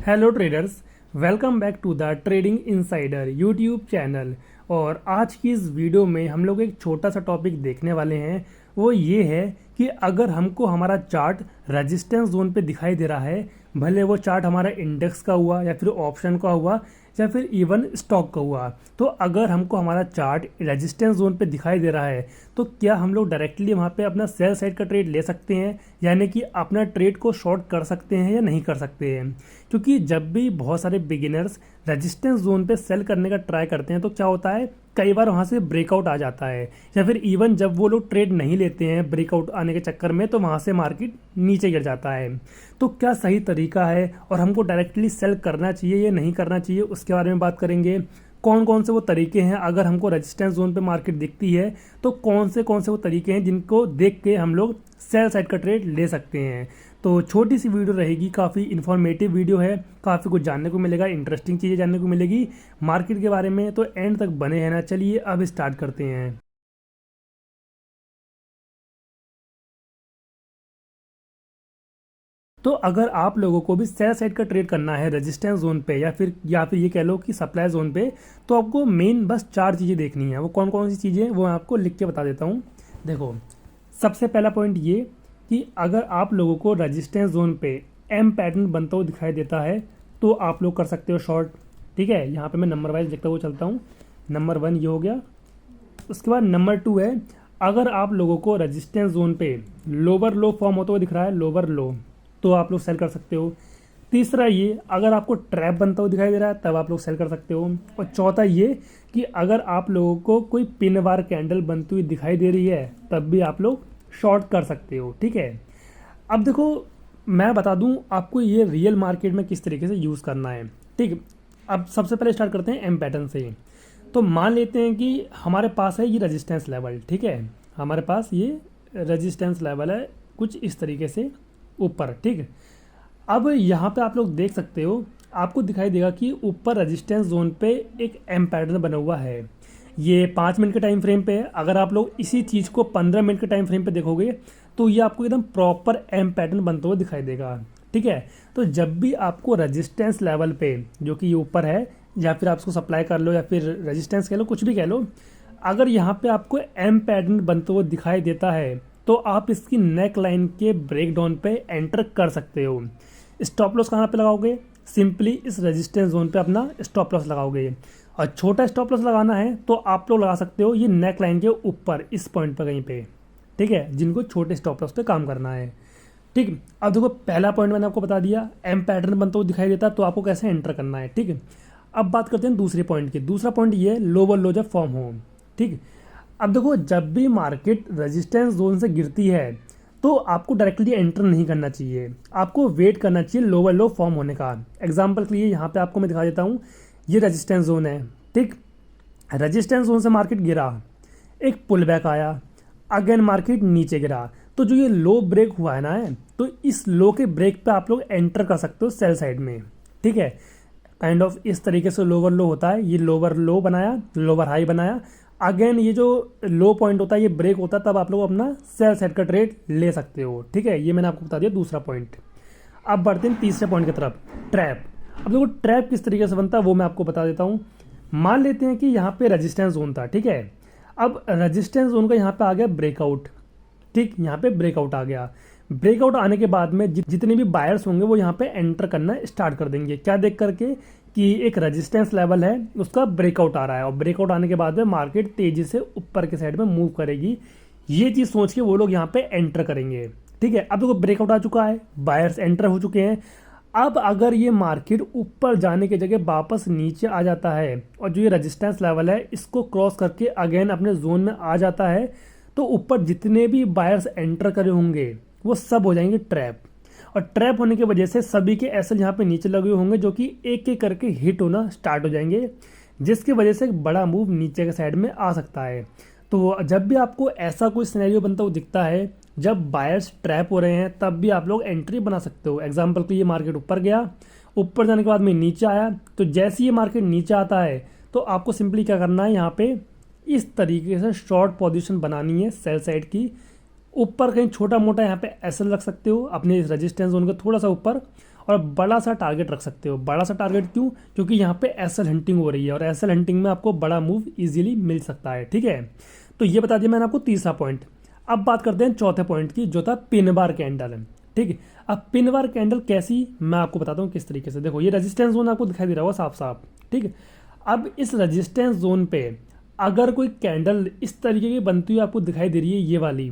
Hello traders, welcome back to the Trading Insider YouTube channel. और आज की इस वीडियो में हम लोग एक छोटा सा टॉपिक देखने वाले हैं। वो ये है कि अगर हमको हमारा चार्ट रेजिस्टेंस जोन पे दिखाई दे रहा है, भले वो चार्ट हमारा इंडेक्स का हुआ या फिर ऑप्शन का हुआ या फिर इवन स्टॉक का हुआ, तो अगर हमको हमारा चार्ट रेजिस्टेंस जोन पे दिखाई दे रहा है तो क्या हम लोग डायरेक्टली वहाँ पे अपना सेल साइड का ट्रेड ले सकते हैं, यानी कि अपना ट्रेड को शॉर्ट कर सकते हैं या नहीं कर सकते हैं। क्योंकि जब भी बहुत सारे बिगिनर्स रेजिस्टेंस जोन पे सेल करने का ट्राई करते हैं तो क्या होता है, कई बार वहाँ से ब्रेकआउट आ जाता है, या फिर इवन जब वो लोग ट्रेड नहीं लेते हैं ब्रेकआउट आने के चक्कर में तो वहाँ से मार्केट नीचे गिर जाता है। तो क्या सही तरीका है और हमको डायरेक्टली सेल करना चाहिए या नहीं करना चाहिए, उसके बारे में बात करेंगे। कौन कौन से वो तरीके हैं, अगर हमको रेजिस्टेंस जोन पे मार्केट दिखती है तो कौन से वो तरीके हैं जिनको देख के हम लोग सेल साइड का ट्रेड ले सकते हैं। तो छोटी सी वीडियो रहेगी, काफ़ी इन्फॉर्मेटिव वीडियो है, काफ़ी कुछ जानने को मिलेगा, इंटरेस्टिंग चीज़ें जानने को मिलेगी मार्केट के बारे में, तो एंड तक बने हैं ना। चलिए अब स्टार्ट करते हैं। तो अगर आप लोगों को भी सेल साइड का ट्रेड करना है रेजिस्टेंस जोन पे या फिर ये कह लो कि सप्लाई जोन पे, तो आपको मेन बस 4 चीज़ें देखनी है। वो कौन कौन सी चीज़ें वो मैं आपको लिख के बता देता हूँ। देखो, सबसे पहला पॉइंट ये कि अगर आप लोगों को रेजिस्टेंस जोन पे एम पैटर्न बनता हुआ दिखाई देता है तो आप लोग कर सकते हो शॉर्ट। ठीक है, यहाँ पे मैं नंबर वाइज देखता हुआ चलता हूँ। नंबर 1 ये हो गया। उसके बाद नंबर 2 है, अगर आप लोगों को रेजिस्टेंस जोन पे लोअर लो फॉर्म होता हुआ दिख रहा है, लोअर लो, तो आप लोग सेल कर सकते हो। तीसरा ये, अगर आपको ट्रैप बनता हुआ दिखाई दे रहा है तब आप लोग सेल कर सकते हो। और चौथा ये कि अगर आप लोगों को कोई पिन वार कैंडल बनती हुई दिखाई दे रही है तब भी आप लोग शॉर्ट कर सकते हो। ठीक है, अब देखो मैं बता दूं आपको ये रियल मार्केट में किस तरीके से यूज़ करना है। ठीक, अब सबसे पहले स्टार्ट करते हैं एम पैटर्न से। तो मान लेते हैं कि हमारे पास है ये रेजिस्टेंस लेवल। ठीक है, हमारे पास ये रेजिस्टेंस लेवल है कुछ इस तरीके से ऊपर। ठीक, अब यहाँ पे आप लोग देख सकते हो, आपको दिखाई देगा कि ऊपर रेजिस्टेंस जोन पे एक एम पैटर्न बना हुआ है। ये 5 मिनट के टाइम फ्रेम पे है। अगर आप लोग इसी चीज़ को 15 मिनट के टाइम फ्रेम पे देखोगे तो ये आपको एकदम प्रॉपर एम पैटर्न बनता हुआ दिखाई देगा। ठीक है, तो जब भी आपको रेजिस्टेंस लेवल पे, जो कि ये ऊपर है, या फिर आप उसको सप्लाई कर लो या फिर रेजिस्टेंस कह लो, कुछ भी कह लो, अगर यहाँ पे आपको एम पैटर्न बनता हुआ दिखाई देता है तो आप इसकी नेक लाइन के ब्रेक डाउन पे एंटर कर सकते हो। स्टॉप लॉस कहाँ पे लगाओगे, सिंपली इस रेजिस्टेंस जोन पे अपना स्टॉप लॉस लगाओगे। और छोटा स्टॉप लॉस लगाना है तो आप लोग लगा सकते हो ये नेक लाइन के ऊपर इस पॉइंट पर कहीं पे। ठीक है, जिनको छोटे स्टॉप लॉस पे काम करना है। ठीक, अब देखो पहला पॉइंट मैंने आपको बता दिया, एम पैटर्न बनता हुआ दिखाई देता तो आपको कैसे एंटर करना है। ठीक है, अब बात करते हैं दूसरे पॉइंट की। दूसरा पॉइंट ये है, लोअर लो जब फॉर्म हो। ठीक, अब देखो जब भी मार्केट रेजिस्टेंस जोन से गिरती है तो आपको डायरेक्टली एंटर नहीं करना चाहिए, आपको वेट करना चाहिए लोअर लो फॉर्म होने का। एग्जांपल के लिए यहाँ पे आपको मैं दिखा देता हूँ, ये रेजिस्टेंस जोन है। ठीक, रेजिस्टेंस जोन से मार्केट गिरा, एक पुल बैक आया, अगेन मार्केट नीचे गिरा, तो जो ये लो ब्रेक हुआ है ना, तो इस लो के ब्रेक पे आप लोग एंटर कर सकते हो सेल साइड में। ठीक है, काइंड ऑफ इस तरीके से लोअर लो होता है, ये लोअर लो बनाया, लोअर हाई बनाया, अगेन ये जो लो पॉइंट होता है ये ब्रेक होता है, तब आप लोग अपना सेल साइड का ट्रेड ले सकते हो। ठीक है, ये मैंने आपको बता दिया दूसरा पॉइंट। अब बढ़ते हैं तीसरे पॉइंट की तरफ, ट्रैप। अब देखो ट्रैप किस तरीके से बनता है वो मैं आपको बता देता हूँ। मान लेते हैं कि यहाँ पे रेजिस्टेंस जोन था। ठीक है, अब रेजिस्टेंस जोन का यहाँ पे आ गया ब्रेकआउट। ठीक, यहाँ पे ब्रेकआउट आ गया। ब्रेकआउट आने के बाद में जितने भी बायर्स होंगे वो यहाँ पे एंटर करना स्टार्ट कर देंगे, क्या देख करके कि एक रेजिस्टेंस लेवल है उसका ब्रेकआउट आ रहा है, और ब्रेकआउट आने के बाद में मार्केट तेजी से ऊपर के साइड में मूव करेगी, ये चीज़ सोच के वो लोग यहाँ पे एंटर करेंगे। ठीक है, अब देखो ब्रेकआउट आ चुका है, बायर्स एंटर हो चुके हैं। अब अगर ये मार्केट ऊपर जाने की जगह वापस नीचे आ जाता है और जो ये रेजिस्टेंस लेवल है इसको क्रॉस करके अगेन अपने जोन में आ जाता है, तो ऊपर जितने भी बायर्स एंटर करे होंगे वो सब हो जाएंगे ट्रैप। और ट्रैप होने की वजह से सभी के एसएल यहाँ पे नीचे लगे होंगे, जो कि एक एक करके हिट होना स्टार्ट हो जाएंगे, जिसकी वजह से एक बड़ा मूव नीचे के साइड में आ सकता है। तो जब भी आपको ऐसा कोई सिनेरियो बनता हुआ दिखता है जब बायर्स ट्रैप हो रहे हैं, तब भी आप लोग एंट्री बना सकते हो। एग्जाम्पल तो ये मार्केट ऊपर गया, ऊपर जाने के बाद में नीचे आया, तो जैसे ये मार्केट नीचे आता है तो आपको सिंपली क्या करना है, यहाँ पे इस तरीके से शॉर्ट पोजीशन बनानी है सेल साइड की। ऊपर कहीं छोटा मोटा यहाँ पे एसएल रख सकते हो अपने रेजिस्टेंस जोन के थोड़ा सा ऊपर, और बड़ा सा टारगेट रख सकते हो। बड़ा सा टारगेट क्यों? क्योंकि यहाँ पे एसएल हंटिंग हो रही है और एसएल हंटिंग में आपको बड़ा मूव इजीली मिल सकता है। ठीक है, तो ये बता दिया मैंने आपको तीसरा पॉइंट। अब बात करते हैं चौथे पॉइंट की, जो था पिन बार कैंडल। ठीक है, अब पिन बार कैंडल कैसी, मैं आपको बताता हूँ किस तरीके से। देखो, ये रेजिस्टेंस जोन आपको दिखाई दे रहा होगा साफ साफ। ठीक है, अब इस रेजिस्टेंस जोन पे अगर कोई कैंडल इस तरीके की बनती हुई आपको दिखाई दे रही है, ये वाली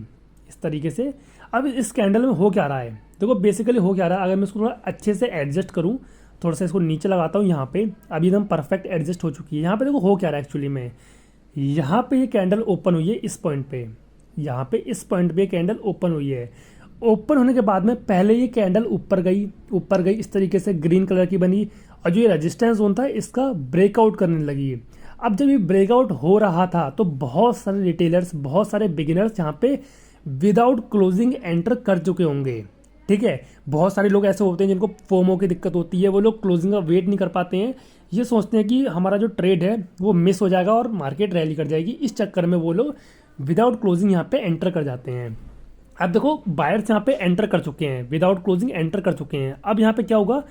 इस तरीके से, अब इस कैंडल में हो क्या रहा है? देखो बेसिकली हो क्या रहा है, अगर मैं इसको थोड़ा अच्छे से एडजस्ट करूँ, थोड़ा सा इसको नीचे लगाता हूँ यहाँ पे, अभी एकदम परफेक्ट एडजस्ट हो चुकी है। यहाँ पे देखो हो क्या रहा है एक्चुअली में, यहाँ पे ये कैंडल ओपन हुई है इस पॉइंट पे, यहाँ पे इस पॉइंट पे कैंडल ओपन हुई है। ओपन होने के बाद में पहले ये कैंडल ऊपर गई इस तरीके से ग्रीन कलर की बनी, और जो ये रेजिस्टेंस जोन था इसका ब्रेकआउट करने लगी। अब जब ये ब्रेकआउट हो रहा था तो बहुत सारे रिटेलर्स, बहुत सारे बिगिनर्स यहाँ पे विदाउट क्लोजिंग एंटर कर चुके होंगे। ठीक है, बहुत सारे लोग ऐसे होते हैं जिनको फोमो की दिक्कत होती है, वो लोग क्लोजिंग का वेट नहीं कर पाते हैं, ये सोचते हैं कि हमारा जो ट्रेड है वो मिस हो जाएगा और मार्केट रैली कर जाएगी। इस चक्कर में वो लोग विदाउट क्लोजिंग यहाँ पे एंटर कर जाते हैं। अब देखो बायर्स यहाँ पे एंटर कर चुके हैं, विदाउट क्लोजिंग एंटर कर चुके हैं। अब यहाँ पे क्या होगा,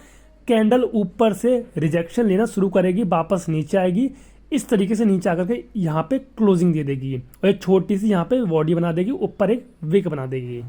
कैंडल ऊपर से रिजेक्शन लेना शुरू करेगी, वापस नीचे आएगी, इस तरीके से नीचे आकर के यहाँ पे क्लोजिंग दे देगी और एक छोटी सी यहाँ पे बॉडी बना देगी, ऊपर एक विक बना देगी।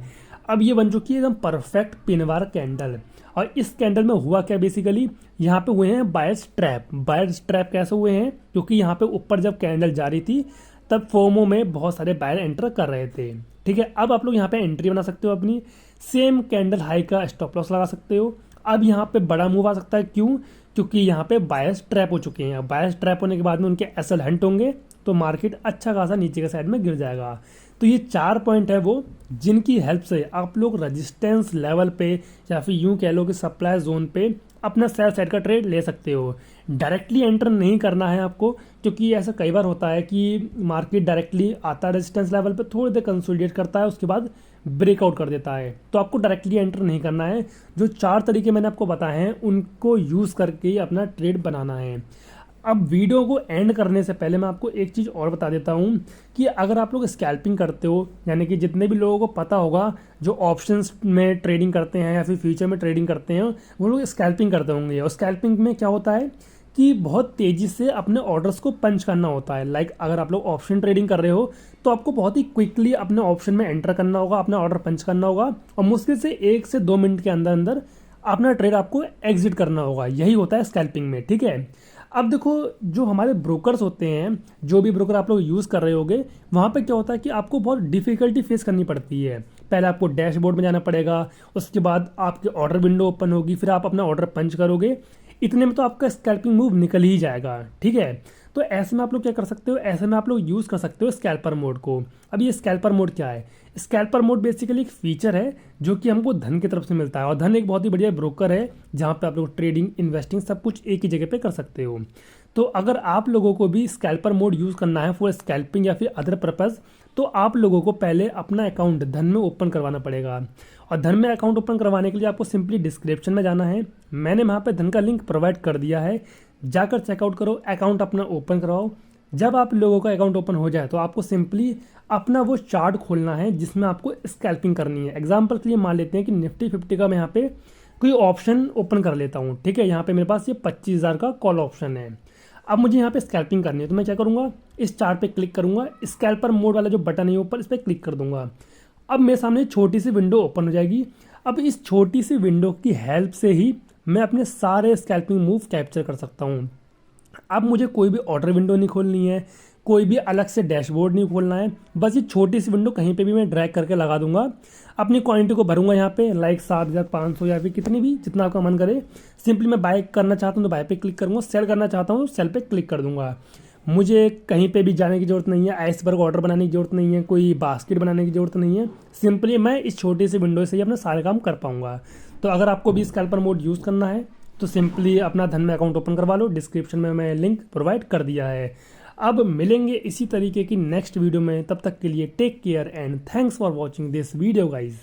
अब ये बन चुकी है एकदम परफेक्ट पिनवार कैंडल। और इस कैंडल में हुआ क्या, बेसिकली यहाँ पे हुए हैं बायर्स ट्रैप। बायर्स ट्रैप कैसे हुए हैं? क्योंकि यहाँ पे ऊपर जब कैंडल जा रही थी तब फोमो में बहुत सारे बायर एंटर कर रहे थे। ठीक है, अब आप लोग यहाँ पे एंट्री बना सकते हो अपनी, सेम कैंडल हाई का स्टॉप लॉस लगा सकते हो। अब यहाँ पे बड़ा मूव आ सकता है, क्यों? क्योंकि यहाँ पे बायर्स ट्रैप हो चुके हैं। बायर्स ट्रैप होने के बाद में उनके एसएल हंट होंगे तो मार्केट अच्छा खासा नीचे के साइड में गिर जाएगा। तो ये 4 पॉइंट है वो, जिनकी हेल्प से आप लोग रेजिस्टेंस लेवल पे या फिर यूं कह लो कि सप्लाई जोन पे अपना सेल साइड का ट्रेड ले सकते हो। डायरेक्टली एंटर नहीं करना है आपको, क्योंकि ऐसा कई बार होता है कि मार्केट डायरेक्टली आता है रेजिस्टेंस लेवल पे, थोड़ी देर कंसोलिडेट करता है, उसके बाद ब्रेकआउट कर देता है। तो आपको डायरेक्टली एंटर नहीं करना है। जो 4 तरीके मैंने आपको बताए हैं उनको यूज़ करके ही अपना ट्रेड बनाना है। अब वीडियो को एंड करने से पहले मैं आपको एक चीज़ और बता देता हूँ कि अगर आप लोग स्कैल्पिंग करते हो, यानी कि जितने भी लोगों को पता होगा जो ऑप्शंस में ट्रेडिंग करते हैं या फिर फ्यूचर में ट्रेडिंग करते हैं, वो लोग स्कैल्पिंग करते होंगे। और स्कैल्पिंग में क्या होता है कि बहुत तेज़ी से अपने ऑर्डर्स को पंच करना होता है। लाइक अगर आप लोग ऑप्शन ट्रेडिंग कर रहे हो तो आपको बहुत ही क्विकली अपने ऑप्शन में एंटर करना होगा, अपना ऑर्डर पंच करना होगा और मुश्किल से 1 से 2 मिनट के अंदर अंदर अपना ट्रेड आपको एग्जिट करना होगा। यही होता है स्कैल्पिंग में। ठीक है, अब देखो जो हमारे ब्रोकर्स होते हैं, जो भी ब्रोकर आप लोग यूज़ कर रहे होगे, वहाँ पे क्या होता है कि आपको बहुत डिफ़िकल्टी फेस करनी पड़ती है। पहले आपको डैशबोर्ड में जाना पड़ेगा, उसके बाद आपकी ऑर्डर विंडो ओपन होगी, फिर आप अपना ऑर्डर पंच करोगे, इतने में तो आपका स्कैल्पिंग मूव निकल ही जाएगा। ठीक है, तो ऐसे में आप लोग क्या कर सकते हो, ऐसे में आप लोग यूज़ कर सकते हो स्कैल्पर मोड को। अब ये स्कैल्पर मोड क्या है? स्कैल्पर मोड बेसिकली एक फीचर है जो कि हमको धन की तरफ से मिलता है, और धन एक बहुत ही बढ़िया ब्रोकर है जहाँ पे आप लोग ट्रेडिंग, इन्वेस्टिंग सब कुछ एक ही जगह पे कर सकते हो। तो अगर आप लोगों को भी स्कैल्पर मोड यूज़ करना है फॉर स्कैल्पिंग या फिर अदर पर्पज़, तो आप लोगों को पहले अपना अकाउंट धन में ओपन करवाना पड़ेगा। और धन में अकाउंट ओपन करवाने के लिए आपको सिंपली डिस्क्रिप्शन में जाना है, मैंने वहाँ पे धन का लिंक प्रोवाइड कर दिया है, जाकर चेकआउट करो, अकाउंट अपना ओपन करवाओ। जब आप लोगों का अकाउंट ओपन हो जाए तो आपको सिंपली अपना वो चार्ट खोलना है जिसमें आपको स्कैल्पिंग करनी है। एग्जाम्पल के लिए मान लेते हैं कि निफ्टी 50 का मैं यहाँ पे कोई ऑप्शन ओपन कर लेता हूँ। ठीक है, यहाँ पे मेरे पास ये 25,000 का कॉल ऑप्शन है। अब मुझे यहाँ पे स्कैल्पिंग करनी है तो मैं क्या करूँगा, इस चार्ट पे क्लिक करूँगा, स्कैल्पर मोड वाला जो बटन है ऊपर, इस पर क्लिक कर दूंगा। अब मेरे सामने छोटी सी विंडो ओपन हो जाएगी। अब इस छोटी सी विंडो की हेल्प से ही मैं अपने सारे स्कैल्पिंग मूव कैप्चर कर सकता हूँ। अब मुझे कोई भी ऑर्डर विंडो नहीं खोलनी है, कोई भी अलग से डैशबोर्ड नहीं खोलना है, बस ये छोटी सी विंडो कहीं पे भी मैं ड्रैग करके लगा दूंगा, अपनी क्वांटिटी को भरूंगा यहाँ पे, लाइक 7,500 या फिर कितनी भी, जितना आपका मन करे। सिंपली मैं बाय करना चाहता हूँ तो बाय पे क्लिक करूँगा, सेल करना चाहता हूँ तो सेल पे क्लिक कर दूंगा। मुझे कहीं पे भी जाने की ज़रूरत नहीं है, आइसबर्ग ऑर्डर बनाने की ज़रूरत नहीं है, कोई बास्केट बनाने की ज़रूरत नहीं है, सिंपली मैं इस छोटी सी विंडो से ही अपना सारे काम कर पाऊँगा। तो अगर आपको भी स्कैल्पर मोड यूज़ करना है तो सिंपली अपना धन में अकाउंट ओपन करवा लो, डिस्क्रिप्शन में मैं लिंक प्रोवाइड कर दिया है। अब मिलेंगे इसी तरीके की नेक्स्ट वीडियो में, तब तक के लिए take care and thanks for watching this video guys.